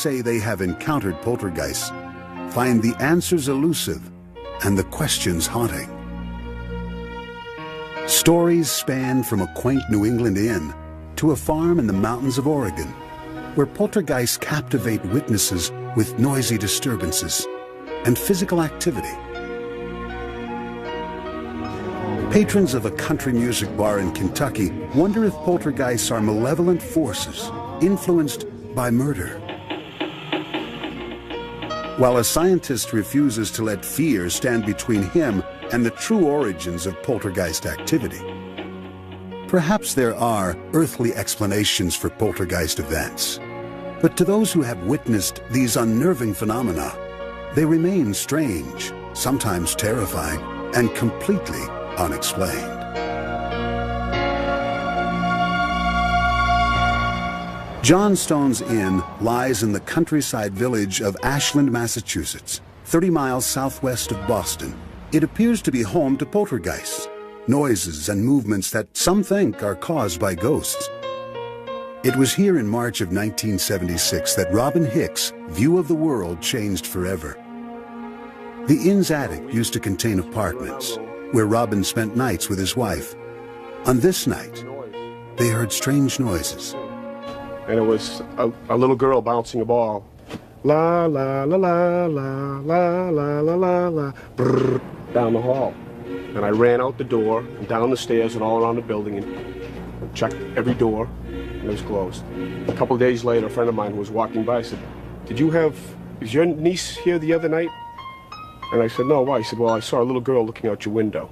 say they have encountered poltergeists find the answers elusive and the questions haunting. Stories span from a quaint New England inn to a farm in the mountains of Oregon, where poltergeists captivate witnesses with noisy disturbances and physical activity. Patrons of a country music bar in Kentucky wonder if poltergeists are malevolent forces influenced by murder. While a scientist refuses to let fear stand between him and the true origins of poltergeist activity. Perhaps there are earthly explanations for poltergeist events, but to those who have witnessed these unnerving phenomena, they remain strange, sometimes terrifying, and completely unexplained. Johnstone's Inn lies in the countryside village of Ashland, Massachusetts, 30 miles southwest of Boston. It appears to be home to poltergeists, noises and movements that some think are caused by ghosts. It was here in March of 1976 that Robin Hicks' view of the world changed forever. The inn's attic used to contain apartments, where Robin spent nights with his wife. On this night, they heard strange noises. And it was a little girl bouncing a ball. La la la la la la la la la la, brrr, down the hall. And I ran out the door and down the stairs and all around the building and checked every door, and it was closed. A couple of days later, a friend of mine who was walking by said, is your niece here the other night? And I said, no, why? He said, well, I saw a little girl looking out your window.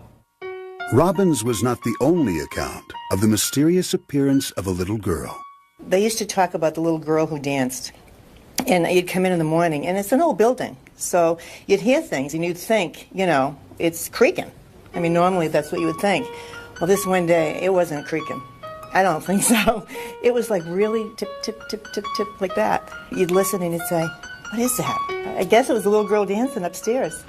Robin's was not the only account of the mysterious appearance of a little girl. They used to talk about the little girl who danced. And you'd come in the morning, and it's an old building. So you'd hear things, and you'd think, you know, it's creaking. I mean, normally that's what you would think. Well, this one day, it wasn't creaking. I don't think so. It was like really tip, tip, tip, tip, tip, like that. You'd listen, and you'd say, what is that? I guess it was a little girl dancing upstairs.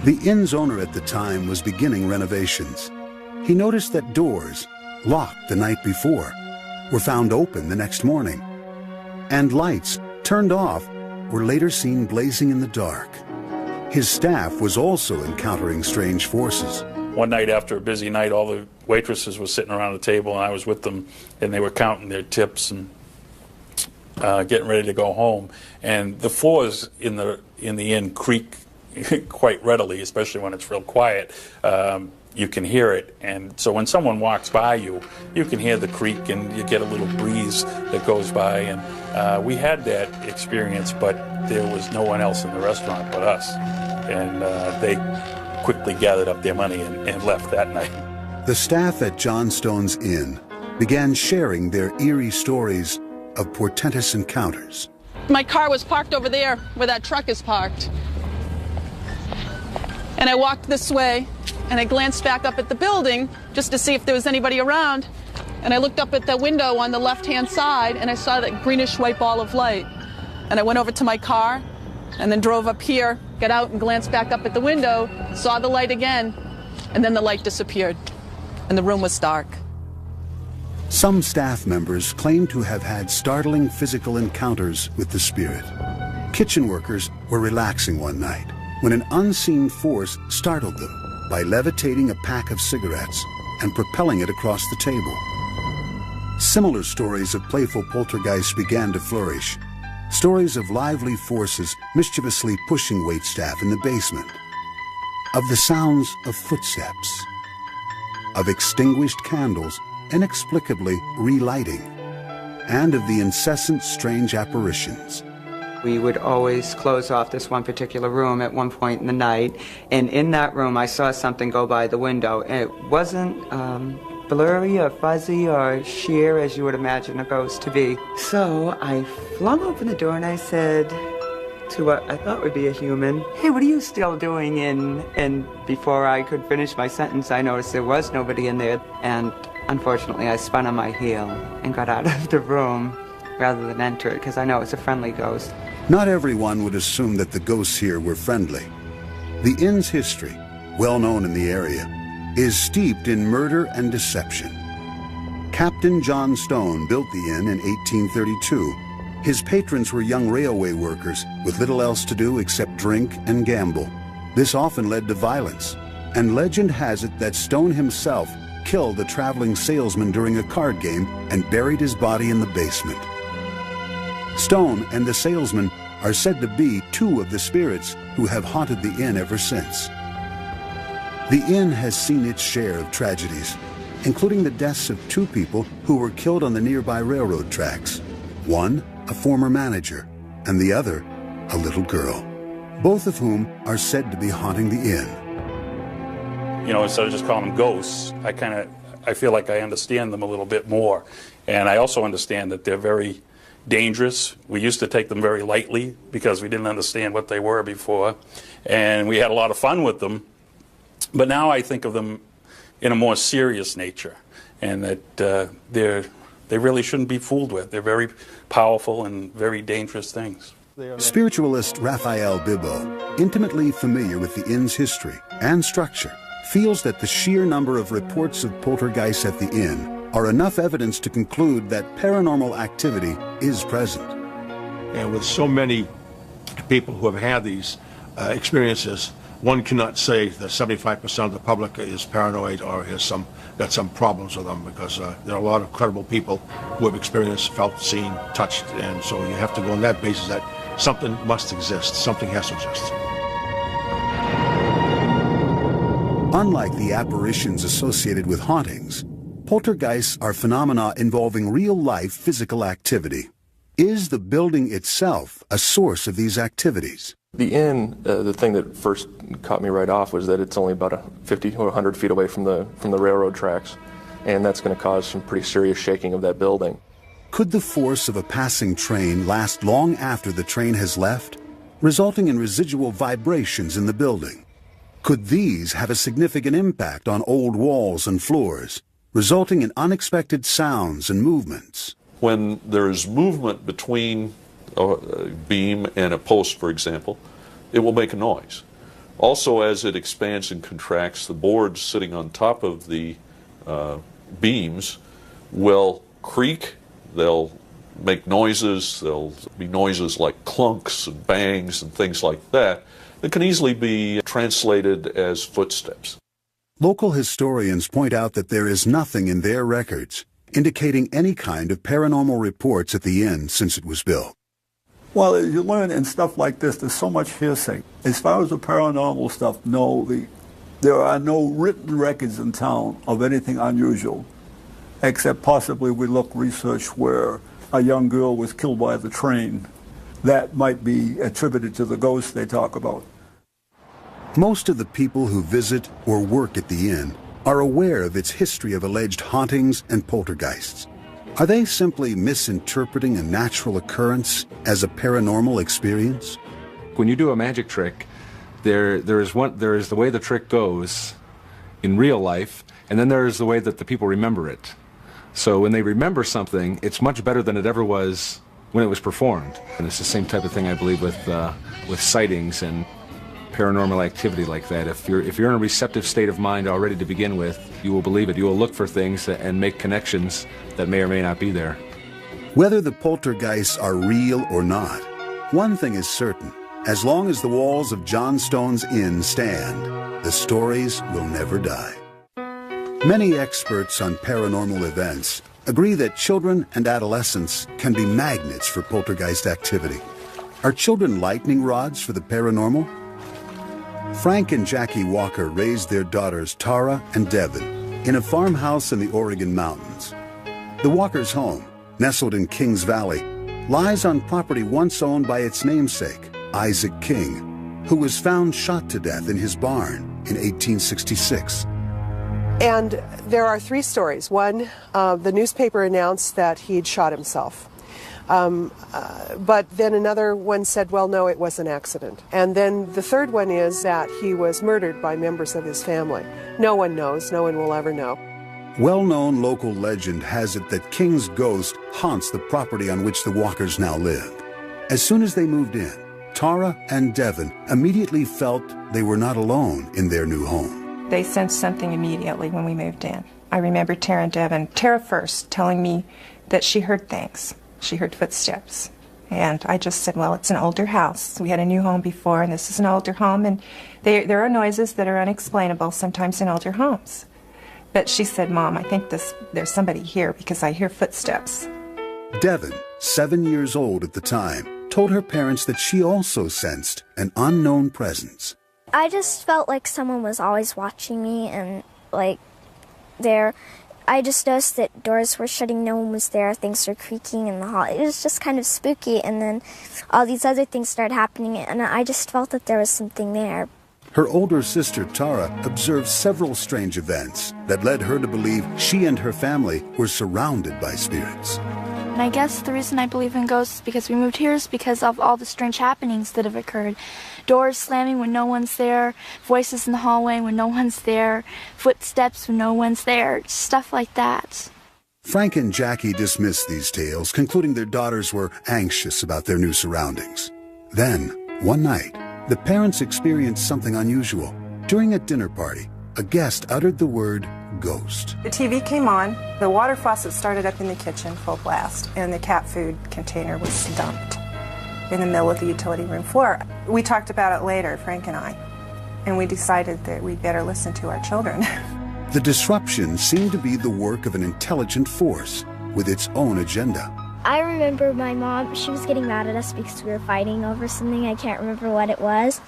The inn's owner at the time was beginning renovations. He noticed that doors, locked the night before, were found open the next morning. And lights, turned off, were later seen blazing in the dark. His staff was also encountering strange forces. One night after a busy night, all the waitresses were sitting around the table, and I was with them, and they were counting their tips and getting ready to go home. And the floors in the inn creak quite readily, especially when it's real quiet. You can hear it, and so when someone walks by you, you can hear the creak, and you get a little breeze that goes by. And we had that experience, but there was no one else in the restaurant but us. And they quickly gathered up their money and left that night. The staff at Johnstone's Inn began sharing their eerie stories of portentous encounters. My car was parked over there where that truck is parked. And I walked this way, and I glanced back up at the building just to see if there was anybody around. And I looked up at the window on the left-hand side, and I saw that greenish-white ball of light. And I went over to my car, and then drove up here, got out and glanced back up at the window, saw the light again, and then the light disappeared, and the room was dark. Some staff members claim to have had startling physical encounters with the spirit. Kitchen workers were relaxing one night when an unseen force startled them by levitating a pack of cigarettes and propelling it across the table. Similar stories of playful poltergeists began to flourish. Stories of lively forces mischievously pushing waitstaff in the basement. Of the sounds of footsteps. Of extinguished candles inexplicably relighting. And of the incessant strange apparitions. We would always close off this one particular room at one point in the night, and in that room I saw something go by the window. And it wasn't blurry or fuzzy or sheer as you would imagine a ghost to be. So I flung open the door and I said to what I thought would be a human, "Hey, what are you still doing?" And before I could finish my sentence, I noticed there was nobody in there. And unfortunately, I spun on my heel and got out of the room rather than enter it, because I know it's a friendly ghost. Not everyone would assume that the ghosts here were friendly. The inn's history, well known in the area, is steeped in murder and deception. Captain John Stone built the inn in 1832 His patrons were young railway workers with little else to do except drink and gamble. This often led to violence, and legend has it that Stone himself killed a traveling salesman during a card game and buried his body in the basement. Stone and the salesman are said to be two of the spirits who have haunted the inn ever since. The inn has seen its share of tragedies, including the deaths of two people who were killed on the nearby railroad tracks. One, a former manager, and the other, a little girl, both of whom are said to be haunting the inn. You know, instead of just calling them ghosts, I feel like I understand them a little bit more. And I also understand that they're very dangerous. We used to take them very lightly because we didn't understand what they were before. And we had a lot of fun with them. But now I think of them in a more serious nature, and that they really shouldn't be fooled with. They're very powerful and very dangerous things. Spiritualist Raphael Bibbo, intimately familiar with the inn's history and structure, feels that the sheer number of reports of poltergeists at the inn are enough evidence to conclude that paranormal activity is present. And with so many people who have had these experiences, one cannot say that 75% of the public is paranoid or has got some problems with them, because there are a lot of credible people who have experienced, felt, seen, touched, and so you have to go on that basis that something must exist, something has to exist. Unlike the apparitions associated with hauntings, poltergeists are phenomena involving real-life physical activity. Is the building itself a source of these activities? The inn, the thing that first caught me right off was that it's only about 50 or 100 feet away from the railroad tracks, and that's going to cause some pretty serious shaking of that building. Could the force of a passing train last long after the train has left, resulting in residual vibrations in the building? Could these have a significant impact on old walls and floors, resulting in unexpected sounds and movements? When there is movement between a beam and a post, for example, it will make a noise. Also, as it expands and contracts, the boards sitting on top of the beams will creak. They'll make noises. There'll be noises like clunks and bangs and things like that that can easily be translated as footsteps. Local historians point out that there is nothing in their records indicating any kind of paranormal reports at the inn since it was built. Well, as you learn in stuff like this, there's so much hearsay. As far as the paranormal stuff, no, there are no written records in town of anything unusual, except possibly we research where a young girl was killed by the train. That might be attributed to the ghosts they talk about. Most of the people who visit or work at the inn are aware of its history of alleged hauntings and poltergeists. Are they simply misinterpreting a natural occurrence as a paranormal experience? When you do a magic trick, there is the way the trick goes in real life, and then there is the way that the people remember it. So when they remember something, it's much better than it ever was when it was performed. And it's the same type of thing, I believe, with sightings and paranormal activity like that. If you're in a receptive state of mind already to begin with, you will believe it. You will look for things and make connections that may or may not be there. Whether the poltergeists are real or not, one thing is certain. As long as the walls of John Stone's inn stand, the stories will never die. Many experts on paranormal events agree that children and adolescents can be magnets for poltergeist activity. Are children lightning rods for the paranormal? Frank and Jackie Walker raised their daughters Tara and Devin in a farmhouse in the Oregon mountains. The Walkers' home, nestled in Kings Valley, lies on property once owned by its namesake, Isaac King, who was found shot to death in his barn in 1866. And there are three stories. One, the newspaper announced that he'd shot himself. But then another one said, well, no, it was an accident. And then the third one is that he was murdered by members of his family. No one knows. No one will ever know. Well-known local legend has it that King's ghost haunts the property on which the Walkers now live. As soon as they moved in, Tara and Devin immediately felt they were not alone in their new home. They sensed something immediately when we moved in. I remember Tara and Devin, Tara first, telling me that she heard things. She heard footsteps. And I just said, well, it's an older house. We had a new home before, and this is an older home, and there are noises that are unexplainable sometimes in older homes. But she said, Mom, I think there's somebody here because I hear footsteps. Devon, 7 years old at the time, told her parents that she also sensed an unknown presence. I just felt like someone was always watching me, and like I just noticed that doors were shutting, no one was there, things were creaking in the hall. It was just kind of spooky, and then all these other things started happening, and I just felt that there was something there. Her older sister, Tara, observed several strange events that led her to believe she and her family were surrounded by spirits. And I guess the reason I believe in ghosts because we moved here is because of all the strange happenings that have occurred. Doors slamming when no one's there, voices in the hallway when no one's there, footsteps when no one's there, stuff like that. Frank and Jackie dismissed these tales, concluding their daughters were anxious about their new surroundings. Then, one night, the parents experienced something unusual. During a dinner party, a guest uttered the word ghost. The TV came on, the water faucet started up in the kitchen full blast, and the cat food container was dumped in the middle of the utility room floor. We talked about it later, Frank and I, and we decided that we'd better listen to our children. The disruption seemed to be the work of an intelligent force with its own agenda. I remember my mom, she was getting mad at us because we were fighting over something. I can't remember what it was.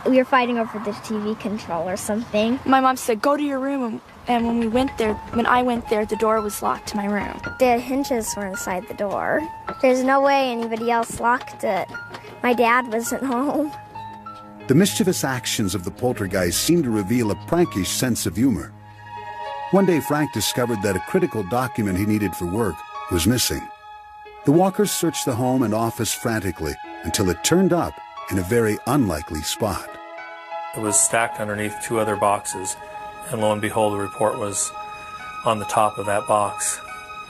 We were fighting over the TV control or something. My mom said, go to your room, and when I went there, the door was locked to my room. The hinges were inside the door. There's no way anybody else locked it. My dad wasn't home. The mischievous actions of the poltergeist seemed to reveal a prankish sense of humor. One day, Frank discovered that a critical document he needed for work was missing. The Walkers searched the home and office frantically until it turned up in a very unlikely spot. It was stacked underneath two other boxes, and lo and behold, the report was on the top of that box.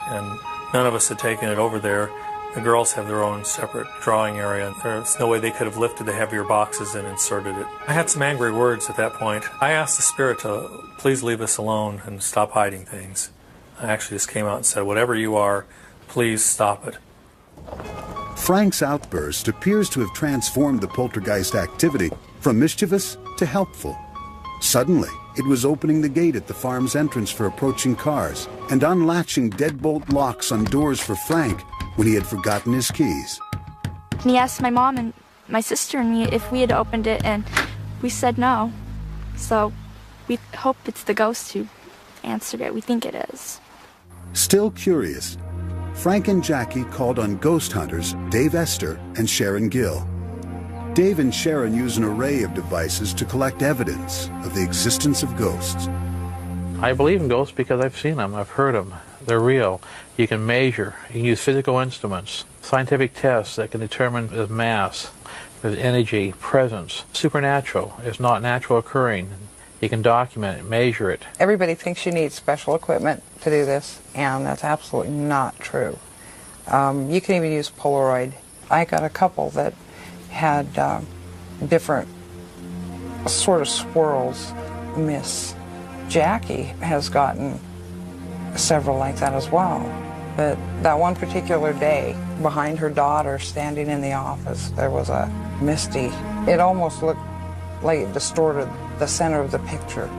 And none of us had taken it over there. The girls have their own separate drawing area. There's no way they could have lifted the heavier boxes and inserted it. I had some angry words at that point. I asked the spirit to please leave us alone and stop hiding things. I actually just came out and said, whatever you are, please stop it. Frank's outburst appears to have transformed the poltergeist activity from mischievous to helpful. Suddenly, it was opening the gate at the farm's entrance for approaching cars and unlatching deadbolt locks on doors for Frank when he had forgotten his keys. And he asked my mom and my sister and me if we had opened it, and we said no. So we hope it's the ghost who answered it. We think it is. Still curious, Frank and Jackie called on ghost hunters Dave Esther and Sharon Gill. Dave and Sharon use an array of devices to collect evidence of the existence of ghosts. I believe in ghosts because I've seen them, I've heard them. They're real. You can measure, you can use physical instruments, scientific tests that can determine the mass, the energy, presence. Supernatural is not natural occurring. You can document it, measure it. Everybody thinks you need special equipment to do this, and that's absolutely not true. You can even use Polaroid. I got a couple that had different sort of swirls. Miss Jackie has gotten several like that as well. But that one particular day, behind her daughter standing in the office, there was a misty. It almost looked like it distorted the center of the picture.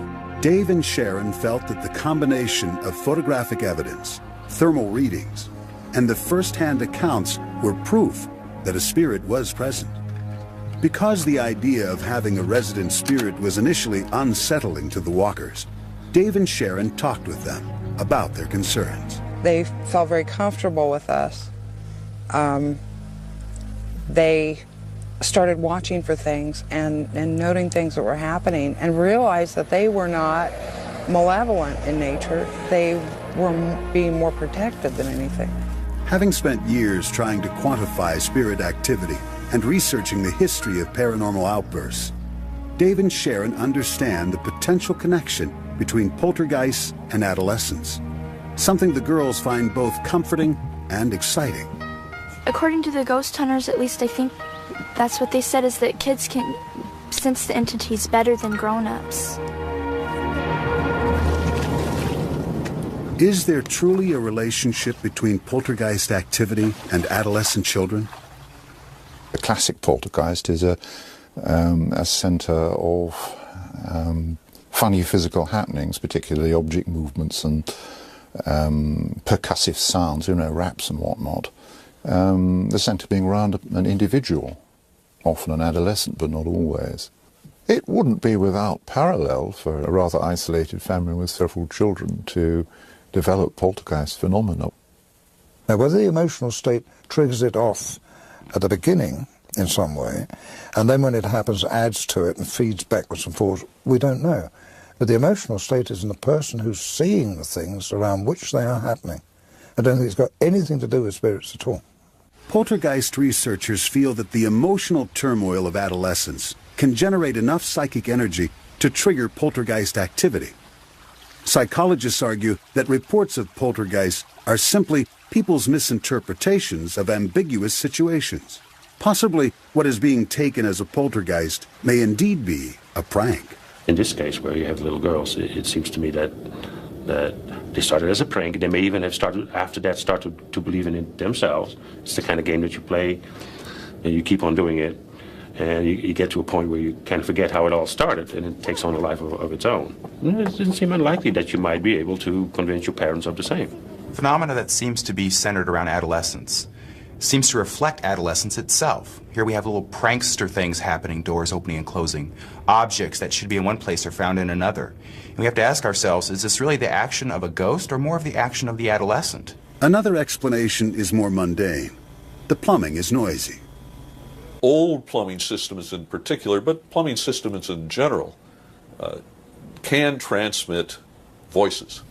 Dave and Sharon felt that the combination of photographic evidence, thermal readings, and the first-hand accounts were proof that a spirit was present. Because the idea of having a resident spirit was initially unsettling to the Walkers, Dave and Sharon talked with them about their concerns. They felt very comfortable with us. They started watching for things and noting things that were happening and realized that they were not malevolent in nature. They were being more protected than anything. Having spent years trying to quantify spirit activity and researching the history of paranormal outbursts, Dave and Sharon understand the potential connection between poltergeists and adolescence, something the girls find both comforting and exciting. According to the ghost hunters, at least I think that's what they said, is that kids can sense the entities better than grown-ups. Is there truly a relationship between poltergeist activity and adolescent children? The classic poltergeist is a centre of funny physical happenings, particularly object movements and percussive sounds, raps and whatnot. The centre being around an individual, often an adolescent, but not always. It wouldn't be without parallel for a rather isolated family with several children to develop poltergeist phenomena. Now, whether the emotional state triggers it off at the beginning in some way, and then when it happens adds to it and feeds backwards and forwards, we don't know. But the emotional state is in the person who's seeing the things around which they are happening. I don't think it's got anything to do with spirits at all. Poltergeist researchers feel that the emotional turmoil of adolescence can generate enough psychic energy to trigger poltergeist activity. Psychologists argue that reports of poltergeists are simply people's misinterpretations of ambiguous situations. Possibly what is being taken as a poltergeist may indeed be a prank. In this case, where you have little girls, it seems to me that they started as a prank. They may even have started after that to believe in it themselves. It's the kind of game that you play, and you keep on doing it, and you get to a point where you kind of forget how it all started, and it takes on a life of its own. And it doesn't seem unlikely that you might be able to convince your parents of the same. Phenomena that seems to be centered around adolescence seems to reflect adolescence itself. Here we have little prankster things happening, doors opening and closing. Objects that should be in one place are found in another. And we have to ask ourselves, is this really the action of a ghost or more of the action of the adolescent? Another explanation is more mundane. The plumbing is noisy. Old plumbing systems in particular, but plumbing systems in general, can transmit voices.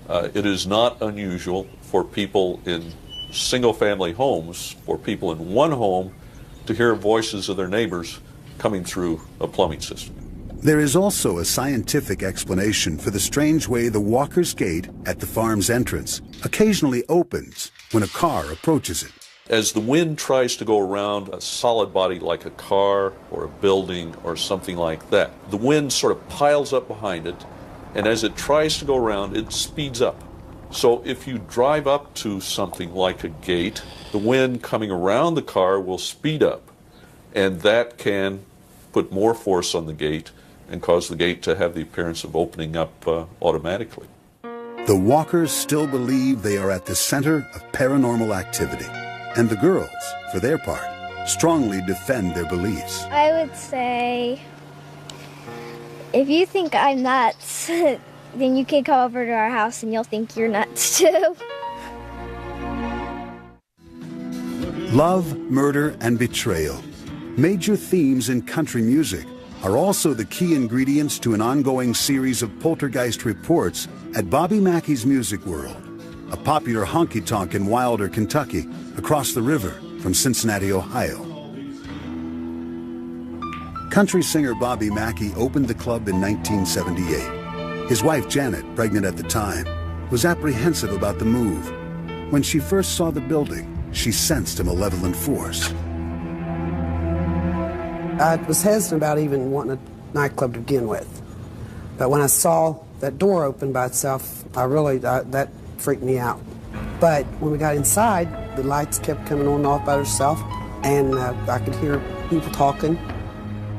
It is not unusual for people in single-family homes, for people in one home, to hear voices of their neighbors coming through a plumbing system. There is also a scientific explanation for the strange way the Walker's Gate at the farm's entrance occasionally opens when a car approaches it. As the wind tries to go around a solid body like a car or a building or something like that, the wind sort of piles up behind it, and as it tries to go around, it speeds up. So if you drive up to something like a gate, the wind coming around the car will speed up, and that can put more force on the gate and cause the gate to have the appearance of opening up automatically. The Walkers still believe they are at the center of paranormal activity, and the girls, for their part, strongly defend their beliefs. I would say, if you think I'm nuts, then you can come over to our house and you'll think you're nuts too. Love, murder, and betrayal, major themes in country music, are also the key ingredients to an ongoing series of poltergeist reports at Bobby Mackey's Music World, a popular honky-tonk in Wilder, Kentucky, across the river from Cincinnati, Ohio. Country singer Bobby Mackey opened the club in 1978. His wife, Janet, pregnant at the time, was apprehensive about the move. When she first saw the building, she sensed a malevolent force. I was hesitant about even wanting a nightclub to begin with. But when I saw that door open by itself, that freaked me out. But when we got inside, the lights kept coming on and off by themselves, and I could hear people talking.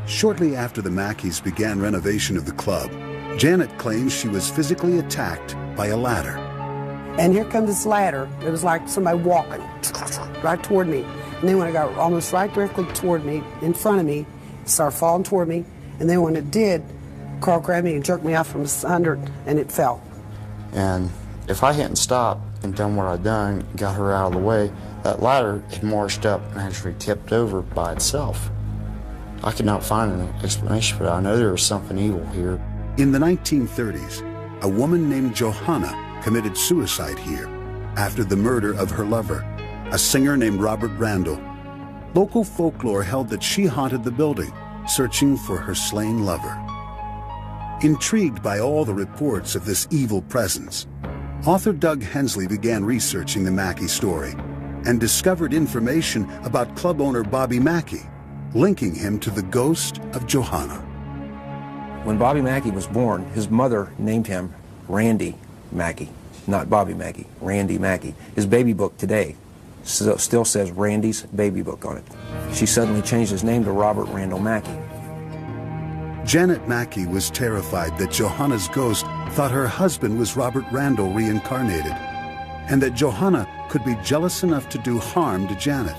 Shortly after the Mackeys began renovation of the club, Janet claims she was physically attacked by a ladder. And here comes this ladder. It was like somebody walking right toward me. And then when it got almost right directly toward me, in front of me, it started falling toward me. And then when it did, Carl grabbed me and jerked me out from under it, and it fell. And if I hadn't stopped and done what I'd done, got her out of the way, that ladder had marched up and actually tipped over by itself. I could not find an explanation for that. I know there was something evil here. In the 1930s, a woman named Johanna committed suicide here after the murder of her lover, a singer named Robert Randall. Local folklore held that she haunted the building, searching for her slain lover. Intrigued by all the reports of this evil presence, author Doug Hensley began researching the Mackey story and discovered information about club owner Bobby Mackey, linking him to the ghost of Johanna. When Bobby Mackey was born, his mother named him Randy Mackey. not Bobby Mackey, Randy Mackey. His baby book today still says Randy's baby book on it. She suddenly changed his name to Robert Randall Mackey. Janet Mackey was terrified that Johanna's ghost thought her husband was Robert Randall reincarnated, and that Johanna could be jealous enough to do harm to Janet.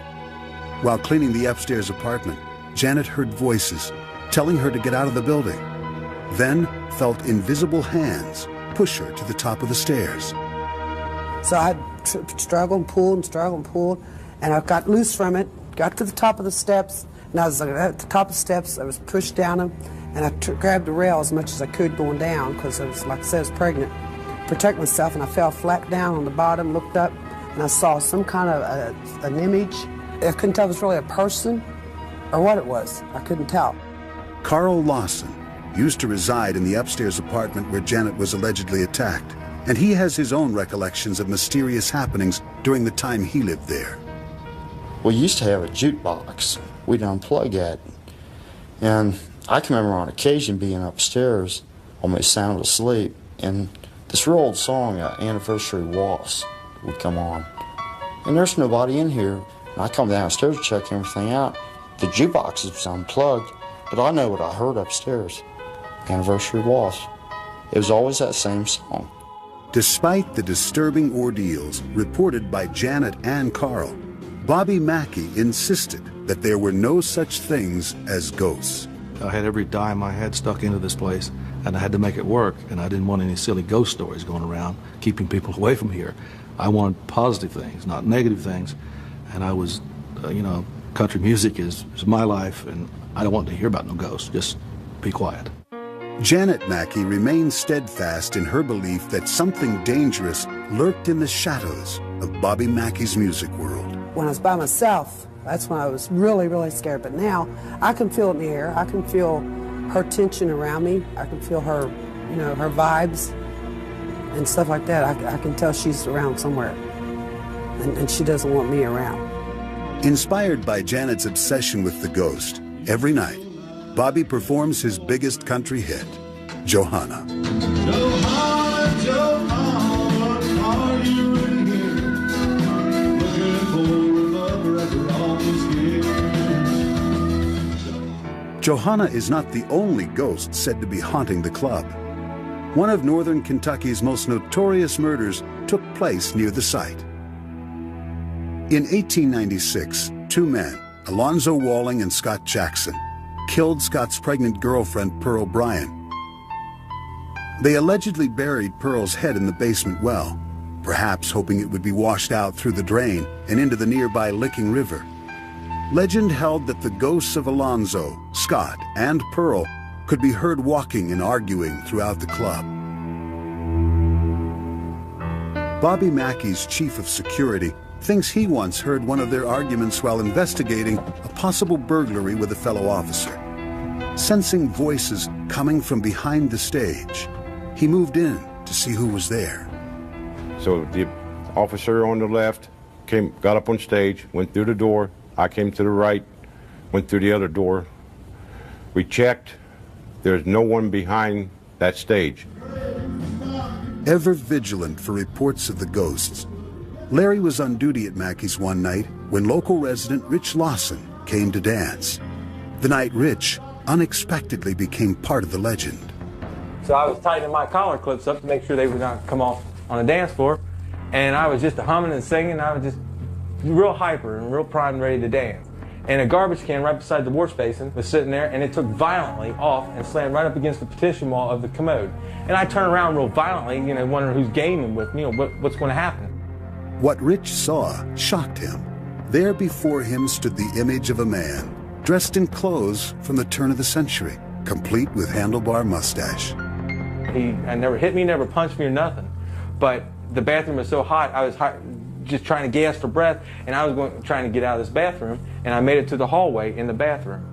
While cleaning the upstairs apartment, Janet heard voices telling her to get out of the building, then felt invisible hands push her to the top of the stairs. So I struggled and pulled, and I got loose from it, got to the top of the steps, and I was at the top of the steps. I was pushed down them, and I grabbed the rail as much as I could going down, because I was, like I said, I was pregnant. Protect myself, and I fell flat down on the bottom, looked up, and I saw some kind of an image. I couldn't tell if it was really a person or what it was. I couldn't tell. Carl Lawson used to reside in the upstairs apartment where Janet was allegedly attacked, and he has his own recollections of mysterious happenings during the time he lived there. We used to have a jukebox. We'd unplug it, and I can remember on occasion being upstairs, almost sound asleep, and this real old song, Anniversary Waltz, would come on. And there's nobody in here. And I come downstairs to check everything out. The jukebox was unplugged, but I know what I heard upstairs. Anniversary Waltz. It was always that same song. Despite the disturbing ordeals reported by Janet and Carl, Bobby Mackey insisted that there were no such things as ghosts. I had every dime I had stuck into this place, and I had to make it work, and I didn't want any silly ghost stories going around, keeping people away from here. I wanted positive things, not negative things, and I was, country music is my life, and I don't want to hear about no ghosts. Just be quiet. Janet Mackey remained steadfast in her belief that something dangerous lurked in the shadows of Bobby Mackey's music world. When I was by myself, that's when I was really, really scared. But now I can feel it in the air. I can feel her tension around me. I can feel her, her vibes and stuff like that. I can tell she's around somewhere, and she doesn't want me around. Inspired by Janet's obsession with the ghost, every night, Bobby performs his biggest country hit, Johanna. Johanna, Johanna, are you in here? Looking for a lover after all these years. Johanna is not the only ghost said to be haunting the club. One of northern Kentucky's most notorious murders took place near the site. In 1896, two men, Alonzo Walling and Scott Jackson, killed Scott's pregnant girlfriend, Pearl Bryan. They allegedly buried Pearl's head in the basement well, perhaps hoping it would be washed out through the drain and into the nearby Licking River. Legend held that the ghosts of Alonzo, Scott, and Pearl could be heard walking and arguing throughout the club. Bobby Mackey's chief of security thinks he once heard one of their arguments while investigating a possible burglary with a fellow officer. Sensing voices coming from behind the stage, he moved in to see who was there. So the officer on the left got up on stage, went through the door. I came to the right, went through the other door. We checked. There's no one behind that stage. Ever vigilant for reports of the ghosts, Larry was on duty at Mackey's one night when local resident Rich Lawson came to dance. The night Rich unexpectedly became part of the legend. So I was tightening my collar clips up to make sure they would not come off on the dance floor, and I was just humming and singing. I was just real hyper and real primed and ready to dance. And a garbage can right beside the wash basin was sitting there, and it took violently off and slammed right up against the partition wall of the commode. And I turned around real violently, wondering who's gaming with me, what's going to happen. What Rich saw shocked him. There before him stood the image of a man, dressed in clothes from the turn of the century, complete with handlebar mustache. He never hit me, never punched me or nothing. But the bathroom was so hot, I was just trying to gasp for breath, and I was trying to get out of this bathroom, and I made it to the hallway in the bathroom.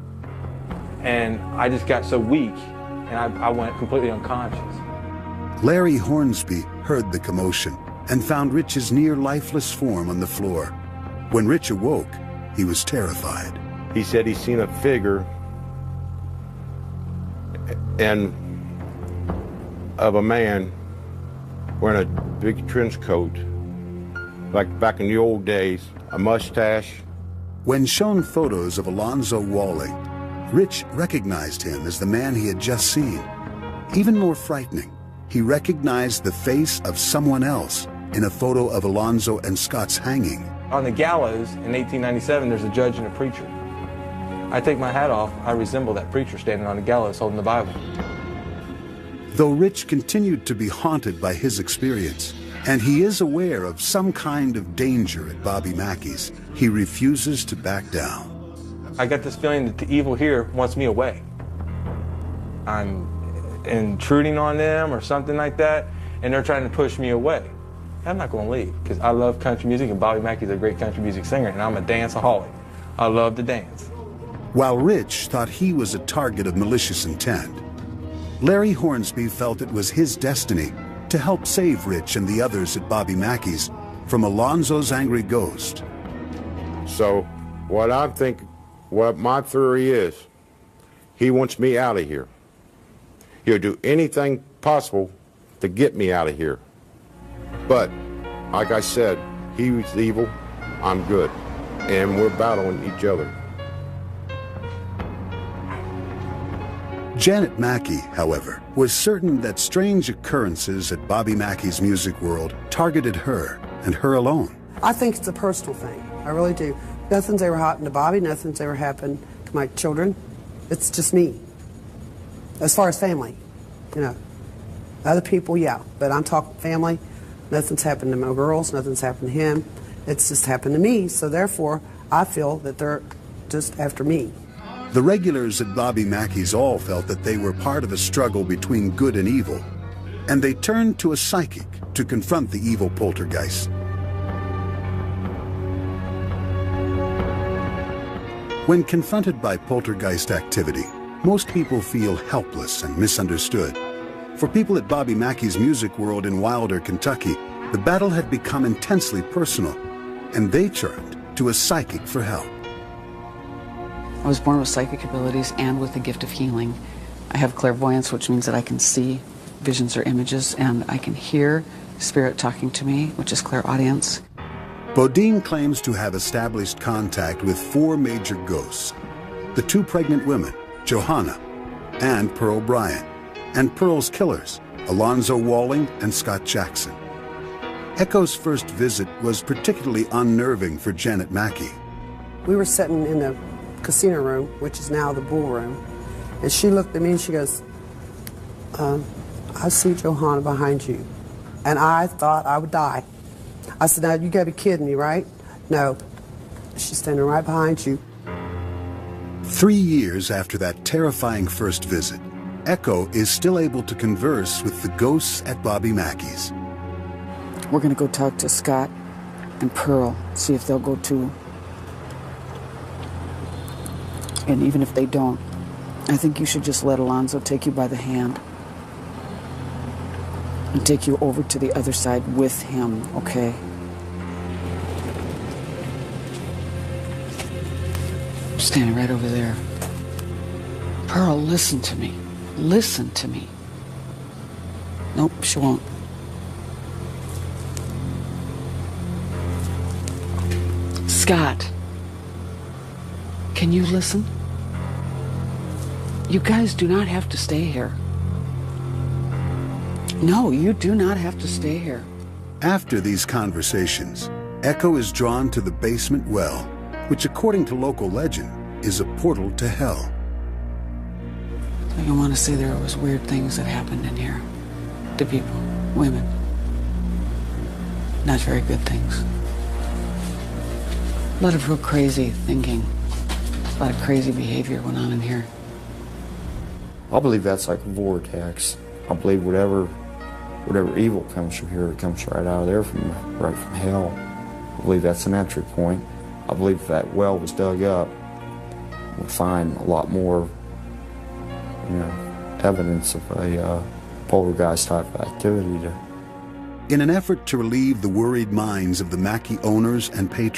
And I just got so weak, and I went completely unconscious. Larry Hornsby heard the commotion and found Rich's near lifeless form on the floor. When Rich awoke, he was terrified. He said he seen a figure of a man wearing a big trench coat, like back in the old days, a mustache. When shown photos of Alonzo Walling, Rich recognized him as the man he had just seen. Even more frightening, he recognized the face of someone else in a photo of Alonzo and Scott's hanging. On the gallows in 1897, there's a judge and a preacher. I take my hat off, I resemble that preacher standing on the gallows holding the Bible. Though Rich continued to be haunted by his experience, and he is aware of some kind of danger at Bobby Mackey's, he refuses to back down. I got this feeling that the evil here wants me away. I'm intruding on them or something like that, and they're trying to push me away. I'm not going to leave, because I love country music, and Bobby Mackey's a great country music singer, and I'm a danceaholic. I love to dance. While Rich thought he was a target of malicious intent, Larry Hornsby felt it was his destiny to help save Rich and the others at Bobby Mackey's from Alonzo's angry ghost. So what my theory is, he wants me out of here. He'll do anything possible to get me out of here. But, like I said, he was evil, I'm good, and we're battling each other. Janet Mackey, however, was certain that strange occurrences at Bobby Mackey's Music World targeted her, and her alone. I think it's a personal thing. I really do. Nothing's ever happened to Bobby. Nothing's ever happened to my children. It's just me. As far as family, you know. Other people, yeah. But I'm talking family. Nothing's happened to my girls. Nothing's happened to him. It's just happened to me. So therefore, I feel that they're just after me. The regulars at Bobby Mackey's all felt that they were part of a struggle between good and evil, and they turned to a psychic to confront the evil poltergeist. When confronted by poltergeist activity, most people feel helpless and misunderstood. For people at Bobby Mackey's Music World in Wilder, Kentucky, the battle had become intensely personal, and they turned to a psychic for help. I was born with psychic abilities and with the gift of healing. I have clairvoyance, which means that I can see visions or images, and I can hear spirit talking to me, which is clairaudience. Bodine claims to have established contact with 4 major ghosts: the 2 pregnant women, Johanna and Pearl Bryant, and Pearl's killers, Alonzo Walling and Scott Jackson. Echo's first visit was particularly unnerving for Janet Mackey. We were sitting in the casino room, which is now the bull room, and she looked at me and she goes, I see Johanna behind you. And I thought I would die. I said, now you gotta be kidding me, right? No. She's standing right behind you. 3 years after that terrifying first visit, Echo is still able to converse with the ghosts at Bobby Mackey's. We're gonna go talk to Scott and Pearl, see if they'll go too. And even if they don't, I think you should just let Alonzo take you by the hand and take you over to the other side with him, okay? I'm standing right over there. Pearl, listen to me. Listen to me. Nope, she won't. Scott, can you listen? You guys do not have to stay here. No, you do not have to stay here. After these conversations, Echo is drawn to the basement well, which according to local legend is a portal to hell. So you want to say there was weird things that happened in here to people, women. Not very good things. A lot of real crazy thinking. A lot of crazy behavior went on in here. I believe that's like a vortex. I believe whatever evil comes from here, it comes right out of there, right from hell. I believe that's an entry point. I believe if that well was dug up, we'll find a lot more, evidence of a poltergeist type of activity. In an effort to relieve the worried minds of the Mackey owners and patrons,